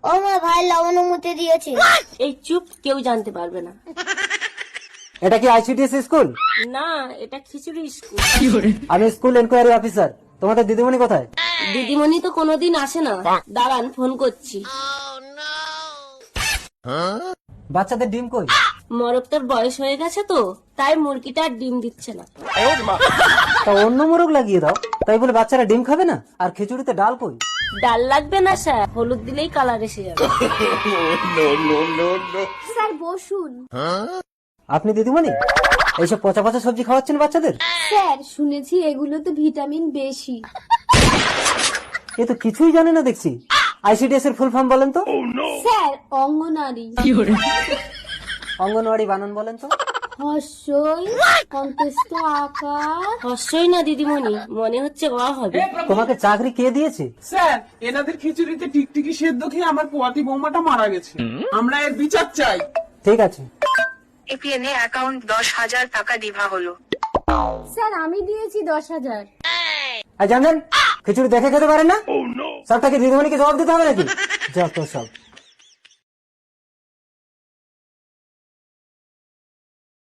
ও মা, ভাই লবণ মুতে দিয়েছে। এই চুপ, কেউ জানতে পারবে না। এটা কি আইসিডিএস স্কুল? না, এটা খিচুড়ি স্কুল। আমি স্কুল এনকোয়ারি অফিসার। তোমাদের দিদিমণি কোথায়? দিদিমণি তো কোনোদিন আসে না। দাঁড়ান, ফোন করছি। বাচ্চাদের ডিম কই? মরকটার বয়স হয়ে গেছে তো, তাই মুরগিটা আর ডিম দিচ্ছে না। তা অন্য মোরগ লাগিয়ে দাও। তাই বলে বাচ্চারা ডিম খাবে না? আর খিচুড়িতে ডাল কই? ডাল লাগবে না স্যার, হলুদ দিলেই কালার এসে যাবে। স্যার বসুন। আপনি দিদিমণি এইসব পচা পচা সবজি খাওয়াচ্ছেন বাচ্চাদের? স্যার শুনেছি এগুলোতে ভিটামিন বেশি। এ তো কিছুই জানে না দেখছি। আইসিডিএস এর ফুল ফর্ম বলেন তো? স্যার অঙ্গনারী। অঙ্গনওয়াড়ি বানান বলেন তো? হর্ষই কন্টেস্ট আকার। হর্ষই না দিদিমণি, মনে হচ্ছে অ হবে। তোমাকে চাকরি কে দিয়েছে? স্যার, এনাদের খিচুড়িতে টিকটিকি সেদ্ধ খেয়ে আমার পোয়াতি বৌমাটা মারা গেছে। আমরা এর বিচার চাই। ঠিক আছে। এপিএনে অ্যাকাউন্ট 10,000 টাকা দিভা হলো। স্যার আমি দিয়েছি 10,000। আর জানেন খিচুড়ি দেখে খেতে পারেন না? সবটাকে দিদিমণিকে জবাব দিতে হবে নাকি? যত সব।